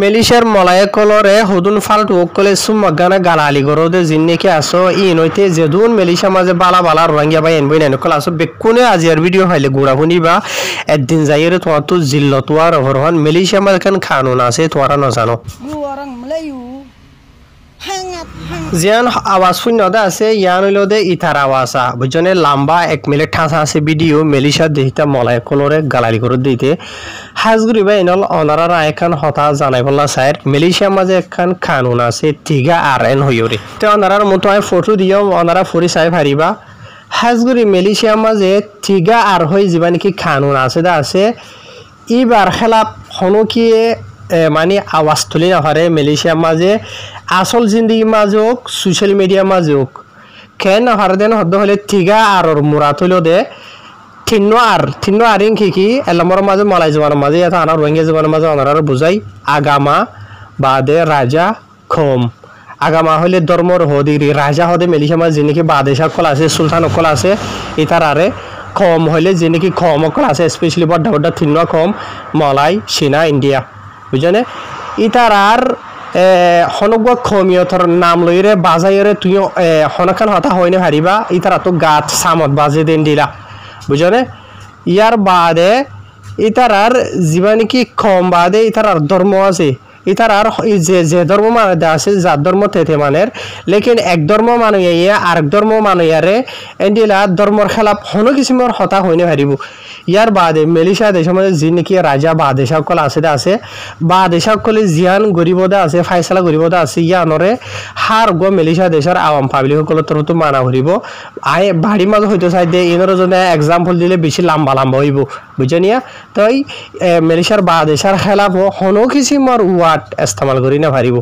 মেলিশার মলায়ে কলরে হুদুন ফাল্টু কলে সুমগানা গালালি গরদে জিন্নেকে আসো ই নইতে যেদুন মেলিশা মাঝে বালা বালা রোহিঙ্গা বাই এনবই নাই কল আসো বেকুনে আজিয়ার ভিডিও হাইলে গুড়া শুনিবা একদিন যাইরে তোমার তো জিল্ল তোয়ার হরহন মেলিশা মাঝে খান খানুন আছে তোয়ারা নজানো জিয়ান আওয়াজ শূন্যতা আছে ইয়ান হইল দে ইথার আওয়াজা বুঝজনে লম্বা 1 মিনিট ঠাসা আছে ভিডিও মেলিশা দেহিতা মলায় কলরে গালালি করে দিতে হাজগুড়ি বা এনল অনারা এখান হতা জানাই বললা স্যার মেলিশিয়া মাঝে একখান খানুন আছে তিগা আর এন হইরে তো অনারার মতো আমি ফটো দিও অনারা ফুরি চাই পারিবা হাজগুড়ি মেলিশিয়া মাঝে তিগা আর হই যাবা নাকি খানুন আছে দা আছে ইবার খেলাপ হনকিয়ে মানে আওয়াজ তুলি না পারে মালয়েশিয়া মাঝে আসল জিন্দগি মাঝে হোক সোশ্যাল মিডিয়া মাঝে হোক কেন না পারে দেন হদ্দ হলে তিগা আর মুরাত হইল দে থিন্ন আরিং কি এলামর মাঝে মালাই জবানের মাঝে এটা আনার রোহিঙ্গা জবানের মাঝে অনার বুঝাই আগামা বাদে রাজা খম আগামা হইলে ধর্মর হদিরি রাজা হদে মালয়েশিয়া মাঝে যিনি বাদেশ সকল আছে সুলতান সকল আছে ইতার আরে খম হইলে যিনি খম সকল আছে স্পেশালি বড় বড় থিন্ন খম মলাই চীনা ইন্ডিয়া বুঝনে ইতার আর হনক খমিয়তর নাম লইরে বাজাইরে তুই হনখান হতা হইনে হারিবা ইতার তো গাছ সামত বাজে দেন দিলা বুঝনে ইয়ার বাদে ইতার আর যিবা নাকি খম বাদে ইতার আর ধর্ম আছে ইতার আর যে ধর্ম মানে আছে যার ধর্ম তেতে মানের লেকিন এক ধর্ম মানুষ আরেক ধর্ম মানুষরে এন্ডিলা ধর্মর খেলাপ হনো কিসিমর হতা হইনে হারিব ইয়ার বাদে মেলিশা দেশের মধ্যে যি নাকি রাজা বা দেশসকল আছে বা দেশসকলে জিয়ান গরিবদা আছে ফাইসলা গরিবদা আছে ইয়ানরে হার গো মেলিশা দেশের আওয়াম পাবলিক সকলের তরফ মানা করিব আয় বাড়ি মাঝে হইতে চাই দে ইনর জনে এক্সাম্পল দিলে বেশি লম্বা হইব বুঝনিয়া তাই মেলিশার বা দেশের খেলাপ হনো কিসিমর ওয়ার্ড ইস্তেমাল করি না পারিব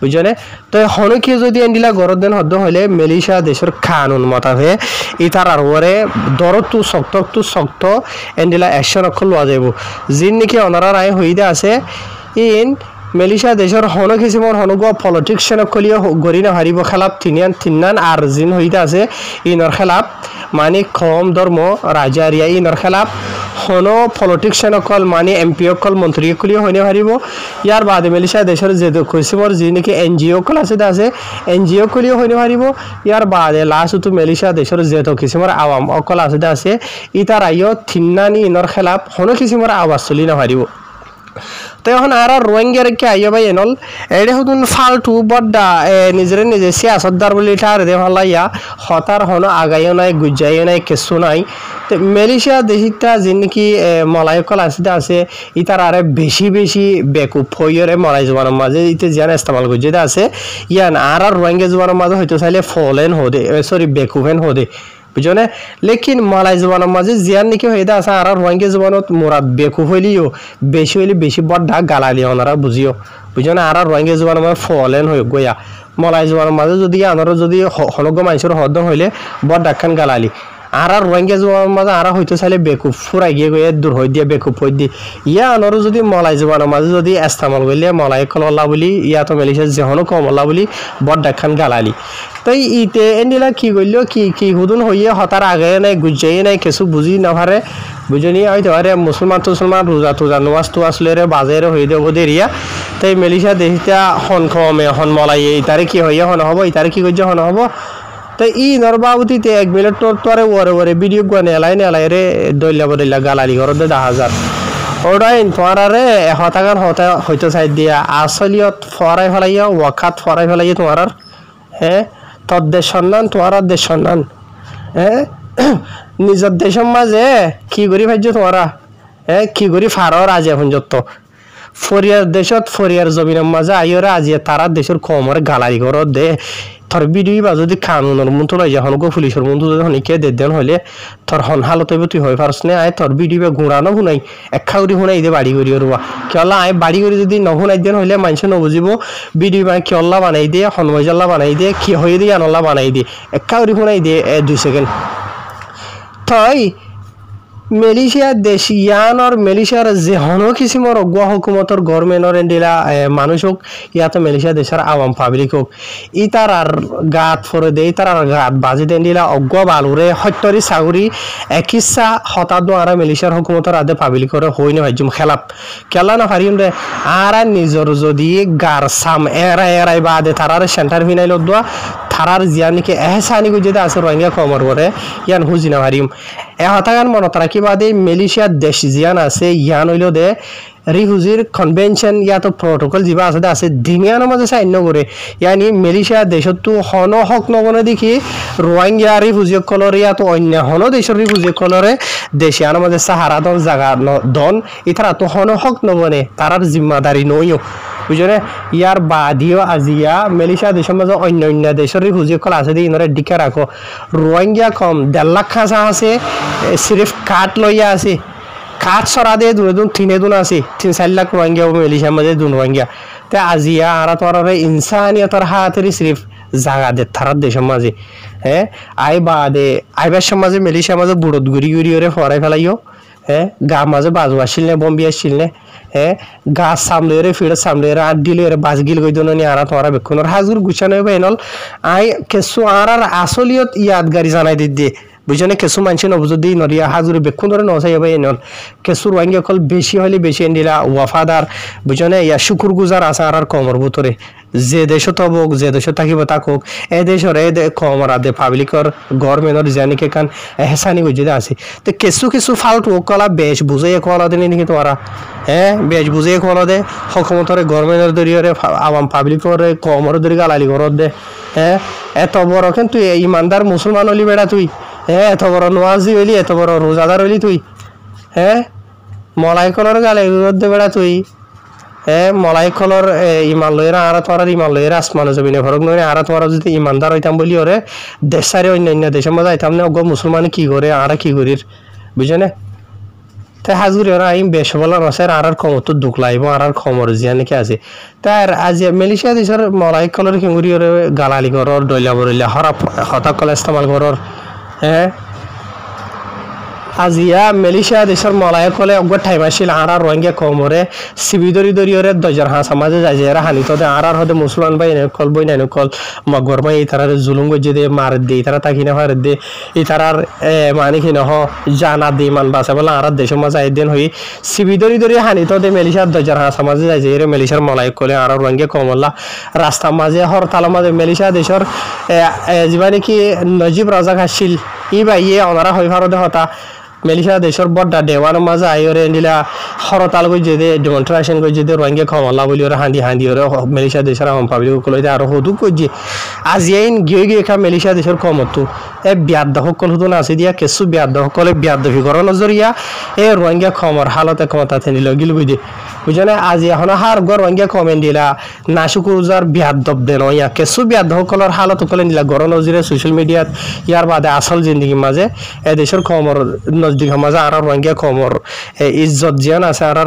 বুঝনে তো হনকি যদি এন্ডিলা গরদ দেন হদ্দ হইলে মেলিশা দেশের কানুন মতাবে ইতার আর ওরে দরতু শক্ত এন্ডিলা অ্যাকশন অক্ষর লওয়া যাইব যিন নাকি অনারা রায় হইদে আছে ইন মেলিশা দেশের হন কিসিমর হনগ পলিটিক্সন কলিও গড়ি না হারিব খেলাপ তিনান আর যিন হইদে আছে ইনর খেলাপ মানে খম ধর্ম রাজারিয়া ইনর খেলাপ হন পলিটিক্সন অকল মানে এমপি অকল মন্ত্রী অকলিও হইনে হারিব ইয়ার বাদে মেলিশা দেশের যে কিসিমর যি নাকি এনজিও কল আছে এনজিও কলিও হইনে হারিব ইয়ার বাদে লাস্ট মেলিশা দেশের যে কিসিমর আওয়াম অকল আছে ইতার আইও থিন্নানি ইনর খেলাপ হন কিসিমর আওয়াজ চলি না হারিব তো এখন আর রোহিঙ্গার কে আইয়া ভাই এনল এডে হতুন ফালতু বড্ডা নিজে সিয়াসতদার বলে ঠার দে ভালাইয়া হতার হন আগাইও নাই গুজাইও নাই কিছু নাই তো মালয়েশিয়া দেশিটা যে নাকি মলায়কল আছে ইতার আরে বেশি বেকুব হইরে মলাই জবানের মাঝে ইতে জিয়ান ইস্তেমাল করছে আছে ইয়ান আর রোহিঙ্গা জবানের মাঝে হয়তো চাইলে ফলেন হদে সরি বেকুবেন হদে বুঝনে লেকিন মালাই জবানের মাঝে জিয়ান নাকি হইতে আছে আর রোহিঙ্গা জবানত মোরাদ বেকুব হইলিও হইলে বেশি বড্ডা গালালি ওনারা বুঝিও বুঝনে আর রোহিঙ্গা জবানের মাঝে ফলেন হয়ে গয়া মলাই জবানের মাঝে যদি আনারও যদি হনগ্য মানুষের হদ্দম হইলে বড্ডা খান গালালি আর রোহিঙ্গা জবানের মাঝে আর হইতে চাইলে বেকুব ফুরাই গিয়ে দূর হয়ে দিয়ে বেকুব হয়ে দিয়ে ইয়া আনারও যদি মলাই জবানের মাঝে যদি ইস্তেমাল করলে মলাই কলল্লা বলি ইয়া তো মেলিশা যেহনো কমল্লা বলি বড্ডা খান গালালি তাই ইতে এন্ডিলা কি করলো কি হুদুন হইয়ে হতার আগে নাই গুজাই নাই কিছু বুঝি না পারে বুঝনি হয়তো আরে মুসলমান রোজা তোজা নোয়াজ টোয়াজ লরে বাজারে হয়ে দেবো দেরিয়া তাই মেলিশা দেশিটা হন খমে হন মলাই ইতারে কি হইয়া হন হব ইতারে কি করছে হন হব তাই ই নরবাবতীতে 1 মিনিট তোরে ওরে ভিডিও গুয়ানে এলাই রে দইলা গালালি ঘর 10,000 ওটাই তোমার আরে হতাগান হয়তো সাইড দিয়া আসলিয়ত ফরাই ফেলাইয়া ওয়াকাত ফরাই ফেলাইয়া তোমার আর হ্যাঁ তোর দেশ সন্ধান তোমার দেশ সন্ধান হ্যাঁ নিজের দেশের মাঝে কি করি ভাইছো তোমারা হ্যাঁ কি করি ফারর আজি এখন যত ফরিয়ার দেশত ফরিয়ার জমিনের মাঝে আইরে আজি তারা দেশের কমরে গালারি ঘর দে তোর ভিডিও বা যদি কানুনের মতো লই যখন গো পুলিশের মতো যদি হনিকে দেন হইলে তোর হন হালত হইব তুই হই পারস না আয় তোর ভিডিও বা গুড়ানো শুনাই একা করি শুনাই দে বাড়ি করি রুবা কেলা আয় বাড়ি করি যদি নশুনাই দেন হইলে মানুষ নবুঝিব ভিডিও বা কেল্লা বানাই দিয়ে হনমজাল্লা বানাই দিয়ে কি হয়ে দিয়ে আনল্লা বানাই দিয়ে একা করি শুনাই দিয়ে 2 সেকেন্ড তাই মেলেছিয়া দেশ ইয়ানৰ মেলেছিয়াৰ যে হনো কিছিমৰ অগুৱা হুকুমতৰ গভৰ্ণমেণ্টৰ এণ্ডিলা মানুহক ইয়াতো মেলেছিয়া দেশৰ আৱাম পাব্লিক হোক ইতাৰ গাত ফৰে দে ইতাৰ গাত বাজি দেন্দিলা অগুৱা বালুৰে সত্যৰি চাগুৰি একিচ্ছা শতাব্দ আৰু মেলেছিয়াৰ হুকুমতৰ আদে পাব্লিকৰ হৈ নহজুম খেলাপ খেলা নাপাৰিম দে আৰা নিজৰ যদি গাৰ চাম এৰাই বাদে তাৰাৰ চেণ্টাৰ ফিনাইল দোৱা থারার জিয়া নাকি এহসানি যেটা আছে রোহিঙ্গা কমর করে ইয়ান হুজি না হারিম হতাগান মনত রাখি বাদে মেলেছিয়ার দেশ জিয়ান আছে ইয়ান হইল দে রিফিউজির কনভেনশন ইয়াতো প্রটোকল যা আছে দিনিয়ানোর মাঝে সাইন্য করে ইয়ানি মেলেছিয়া দেশতো হন হক নগনে দেখি রোহিঙ্গা রিফিউজিসকলর ইয়াতো অন্য হন দেশের রিফিউজিসকলরে দেশিয়ানোর মাঝে সাহারা দন জাগা দন ইতারা তো হন হক নগনে তারার জিম্মাদারি নইও বুঝলে ইয়ার বাদিও আজিয়া মেলেছিয়া দেশের মাঝে অন্য দেশের রিফিউজিসকল আছে দিয়ে ইনরে দিকে রাখো রোহিঙ্গা কম 1.5 লাখ খাঁচা আছে সিরিফ কাঠ লইয়া আছে কাঠ সরা দিয়ে দুন 3 আছে 3-4 লাখ রোহিঙ্গা মেলেছিয়ার মাঝে দুন রোহিঙ্গা তে আজিয়া আর তোর ইনসানিয়তর হাতেরই সিরিফ জাগা দে থারার দেশের মাঝে হ্যাঁ আইবার সমাজে মেলেছিয়ার মাঝে বুড়ত গুড়ি ওরে ফরাই ফেলাইও হ্যাঁ গা মাঝে বাজু আসিল নে বম্বি আসিল নে হ্যাঁ গাছ সামলে রে ফিরে সামলে রে আট দিলে রে বাজ গিল গইদন নি আরা তোরা বেক্ষণর হাজুর গুছানো বেনল আই কেসু আর আসলিয়ত ইয়াদগারি জানাই দিদি বুঝনে কেসু মানছে নবজদি নরিয়া হাজুরে বেক্ষণ ধরে নসাই হবে এনল কেসু রোহিঙ্গা কল বেশি হলে বেশি এন্ডিলা ওয়াফাদার বুঝনে ইয়া শুকুর গুজার আছে আর কমর ভিতরে যে দেশত হবক যে দেশত থাকিব তাকক এ দেশর কমর আদে পাবলিকর গভর্নমেন্টর জানিকে কান এহসানি গুজিদা আছে তো কিছু ফালতু কলা বেশ বুঝে কলা দেনি নাকি তোরা হ্যাঁ বেশ বুঝে কলা দে হকুমতরে গভর্নমেন্টর দরিয়রে আওয়াম পাবলিকর কমর দরি গালালি করত দে হ্যাঁ এত বড় কিন্তু ইমানদার মুসলমান হলি বেড়া তুই হ্যাঁ এত বড় নোয়াজি হইলি এত বড় রোজাদার হইলি তুই হ্যাঁ মলাই কলর গালে দে বেড়া তুই হ্যাঁ মলাই কলর ইমান লইরা আর তোর ইমান লইরা আসমান জমিনে ফরক নয় আর তোর যদি ইমানদার হইতাম বলি ওরে দেশারে অন্য দেশের মধ্যে আইতাম না অগ মুসলমান কি করে আর কি করির বুঝে তাই হাজুরি ওরা আইম বেশ বলা নসার আর কমর তো দুঃখ লাগবো আর খমর জিয়া নাকি আছে তার আজ মেলেছিয়া দেশের মলাই কলর কিঙ্গুরি ওরে গালালি করর ডইলা বরইলা হতা কল ইস্তেমাল করর হ্যাঁ আজিয়া মেলেছিয়া দেশের মলায় কলে অগ্র ঠাইম আসিল আর রোহিঙ্গা কমরে সিবি দরিয়রে দজার হাঁ সমাজে যাই যারা হানিত দে আর হদে মুসলমান বাই কল বই নাই কল মগর মাই ইতারার জুলুম গজে দে মার দে ইতারা তাকি না হার দে ইতারার মানে কি নহ জানা দে মান বাসা বলা আর দেশের মাঝে আইদিন হই সিবি দরি হানিত দে মেলেছিয়ার দজার হাঁ সমাজে যাই যাই মেলেছিয়ার মলায় কলে আর রোহিঙ্গা কমলা রাস্তার মাঝে হরতাল মাঝে মেলেছিয়া দেশের যিমানে কি নজিব রাজাক আসছিল ই বা ইয়ে অনারা হই ভারতে হতা মেলেছিয়া দেশের বড়া দেওয়ানোর মাঝে আইরে এন্ডিলা হরতাল গজে দে ডেমনস্ট্রেশন গজে দে রোহিঙ্গা কমলা বলি ওরা হান্দি ওরে মেলেছিয়া দেশের আম পাবলিক কলে আর হদু গজে আজি আইন গিয়ে খা মেলেছিয়া দেশের কমতো এ বিয়াদ সকল হুদুন আছে দিয়া কেঁচু বিয়াদ সকলে বিয়াদ দফিকরণ নজরিয়া এ রোহিঙ্গা কমর হালতে ক্ষমতা থেনি লগিল বুঝে বুঝনে আজি এখন হার গর রোহিঙ্গা কমেন দিলা নাশুকুরুজার বিয়াদ দব দেন ইয়া কেঁচু বিয়াদ সকলের হালত কলে দিলা গর নজরে সোশ্যাল মিডিয়াত ইয়ার বাদে আসল জিন্দগির মাঝে এ দেশের কমর নজদিক মাঝে আর রোহিঙ্গা কমর ইজ্জত জিয়ান আছে আর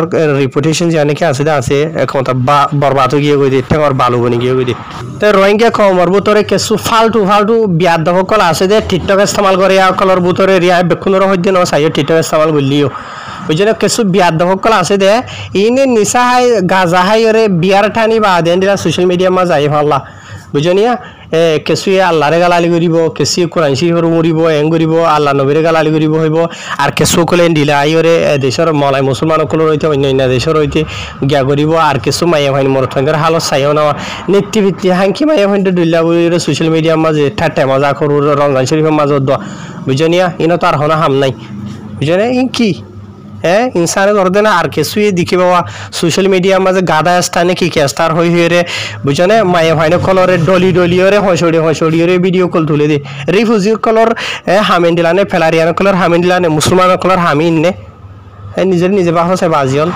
রিপুটেশন জিয়ানিকে আছে ক্ষমতা বরবাদ গিয়ে গই দিয়ে টেঙর বালু বনি গিয়ে গই দিয়ে তো রোহিঙ্গা কমর ভিতরে কিছু ফালতু বিয়াদ সকল আছে যে টিকটক ইস্তেমাল করে কলর ভিতরে রিয়া বেক্ষণর হইতে ন চাই টিকটক ইস্তেমাল করলিও ওই জন্য কিছু বিয়াদ সকল আছে দে ইনে নিশা হাই গাজা হাই ওরে বিয়ার ঠানি বা দেন দিলা সোশ্যাল মিডিয়ার মাঝে আই ফাল্লা বুঝনিয়া কেঁচুয়ে আল্লাহরে গালালি কৰিব কেঁচুয়ে কোৰআন শৰীফৰ মৰিব এং কৰিব আল্লাহ নবীৰে গালালি কৰিব হইব আৰ কেঁচু কলে দিলা আইৰে দেশেৰ মলাই মুসলমান সকলেৰ হইতে অন্য দেশেৰ হইতে গিয়া কৰিব আর কিছু মাইয়া ভাইন মরথঙ্গের হালত চাইও না নেত্রী ভিত্তি হাঙ্কি মাইয়া ভাইন দুল্লা বলি সোশ্যাল মিডিয়ার মাঝে ঠাট্টা মজা করু রমজান শরীফের মাজত দোয়া বুঝনিয়া ইনো তো আর হনা হাম নাই বুঝনে ই কি হ্যাঁ ইনসানের করতে না আর কিছুই দেখি বাবা সোশ্যাল মিডিয়ার মাঝে গাদা স্থানে কি কেস্তার হই রে বুঝনে মায়ে ভাইনে কলরে ডলিওরে হসড়িয়ে ভিডিও কল তুলে দে রিফিউজি কলর হামিন দিলানে ফেলারিয়ান কলর হামিন দিলানে মুসলমান কলর হামিন নে নিজে বাহ বাজিয়ল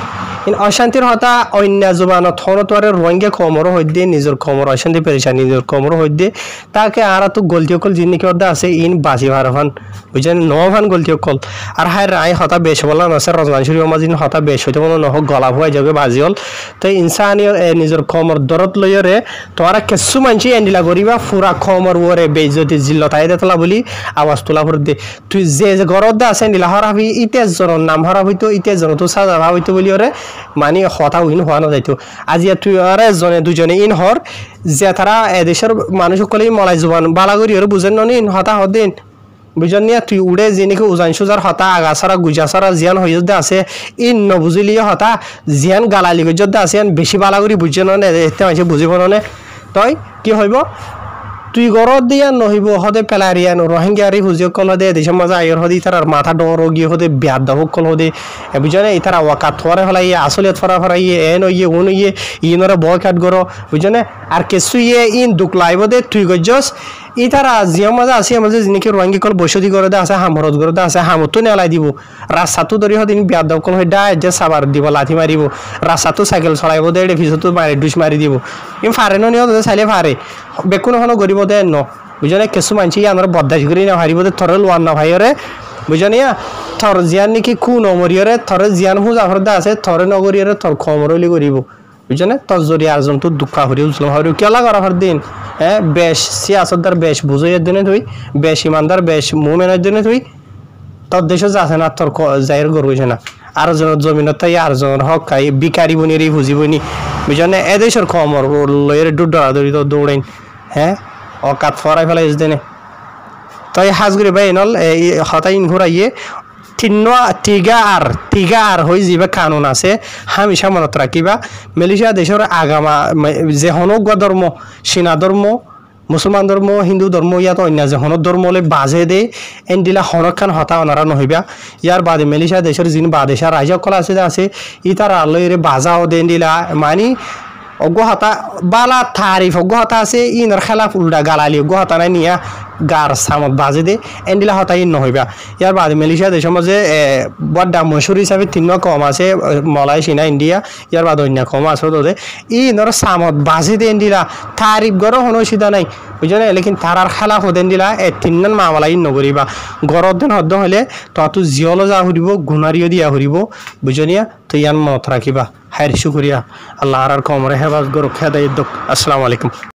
ইন অশান্তির হতা অন্য জবানত হরতরে রোহিঙ্গা কমর হইদে নিজের কমর অশান্তি পেরেছে নিজের কমর হইদে তাকে আর তো গলতি অকল জিনিস কি আছে ইন বাসি ভারফান বুঝছেন নভান গলতি অকল আর হাই রায় হতা বেশ বলা আছে রজমান শরীফ মাজিন হতা বেশ হইতে কোনো নহ গলা ভুয়াই যাবে বাজি হল তো ইনসানি নিজের কমর দরত লইরে তোরা কিছু মানছি এন্ডিলা করিবা পুরা কমর ওরে বেজতি জিল্লতাই দেতলা বলি আওয়াজ তোলা ভর দে তুই যে গরদ আছে এন্ডিলা হরাবি ইতেজ জন নাম হরাব হইতো ইতেজ জন তো সাজা হইতো বলি ওরে মানে হতা উইন হওয়া না যাইতো আজি তুই আর জনে দুজনে ইন হর যে তারা এদেশের মানুষ সকলেই মলাই জবান বালাগরি ওর বুঝেন নি ইন হতা হদিন বুঝেন নিয়া তুই উড়ে যেনিকে উজান সুজার হতা আগাছারা গুজাছারা জিয়ান হয়ে যদি আছে ইন নবুঝিলিয়ে হতা জিয়ান গালালি যদি আছে বেশি বালাগরি বুঝছেন নে এতে মাঝে বুঝিব নে তই কি হইব তুই গরত দিয়া নহিব হদে পেলারিয়ান রোহিঙ্গারি হুজিও কল হদে দেশের মাঝে আইর হদে তার মাথা ডর গিয়ে হদে ব্যাদ দাবক কল হদে বুঝনে ইতারা ওয়াকাত ফরে হলাই আসলিয়ত ফরা ফরা এন ইয়ে উন ইয়ে ইনরে বয় কাট গর বুঝনে আর কিছু ইয়ে ইন দুঃখ লাইব দে তুই গজস ইতারা জিয়া মাঝে আছে মাঝে জিনিকে রোহিঙ্গা কল বসতি করে দে আছে হামরত করে দে আছে হামতো নেলাই দিব রাস্তাতো ধরি হদিন ব্যাদ দাবক কল হই ডাই যে সাবার দিব লাথি মারিব রাস্তাতো সাইকেল চলাইব দে ফিসতো মারি ডুস মারি দিব ইম ফারে নিও চাইলে ফারে বেকুন হনো গরিব দে ন বুঝনে কিছু মানছি আমরা বদাস করি না হারিব দে থরে লোয়ান না ভাইরে বুঝনিয়া থর জিয়ান নাকি খুন অমরিয়রে থরে জিয়ান হু জাফরদা আছে থরে নগরিয়রে থর খমরলি করিব বুঝনে তোর জরিয়া আরজন তো দুঃখা হরি উজলম হরি কেলা করা হর দিন হ্যাঁ বেশ সিয়াসতদার বেশ বুঝইয়ের দিনে তুই বেশ ইমানদার বেশ মুমেনের দিনে তুই তোর দেশে যাচ্ছে না তোর জাহির করবছে না আর জনের জমিনত তাই আর জনের হক খাই বিকারি বনিরি বুঝিবনি বুঝনে এদেশের খমর লয়ের ডুড দৌড়াদৌড়ি তো দৌড়াইন হ্যাঁ অকাত ফরাই ফেলাই দিনে তাই হাজগুড়ি ভাই নল হতাইন ঘুরাইয়ে তিগা আর হয়ে যাবে কানুন আছে হামিশা মনত রাখিবা মালয়েশিয়া দেশের আগামা যে হনক ধর্ম চীনা ধর্ম মুসলমান ধর্ম হিন্দু ধর্ম ইয়াত অন্য যে হনক ধর্মলে বাজে দে এনডিলা হনকান হতা অনারা নহইবা ইয়ার বাদে মালয়েশিয়া দেশের যিনি বাদেশা রাজ্যকল আছে ই তার আলোরে বাজাও দে এনডিলা মানি অগহতা বালা তারিফ অগহতা আছে ইনর খেলা উল্টা গালালি অগহতা নাই নিয়া গার সামত বাজে দে এন্ডিলা হতা ইন নহইবা ইয়ার বাদে মালয়েশিয়া দেশের মাঝে বড় মশুর হিসাবে তিন কম আছে মলাই চীনা ইন্ডিয়া ইয়ার বাদে অন্য কম আছে তো ইনর সামত বাজে দে এন্ডিলা তারিফ গরো হনো সিধা নাই বুঝলে লেকিন তারার খেলা হদেন দিলা তিন মামলা ইন নকরিবা গরত দিন হদ্দ হলে তো জিয়ল যা হরিব গুণারিও দিয়া হরিব বুঝনিয়া তো ইয়ান মত রাখিবা হাইর শুকরিয়া আল্লাহ আর কমরে হেফাজ গরো খেদাই আসসালামু আলাইকুম।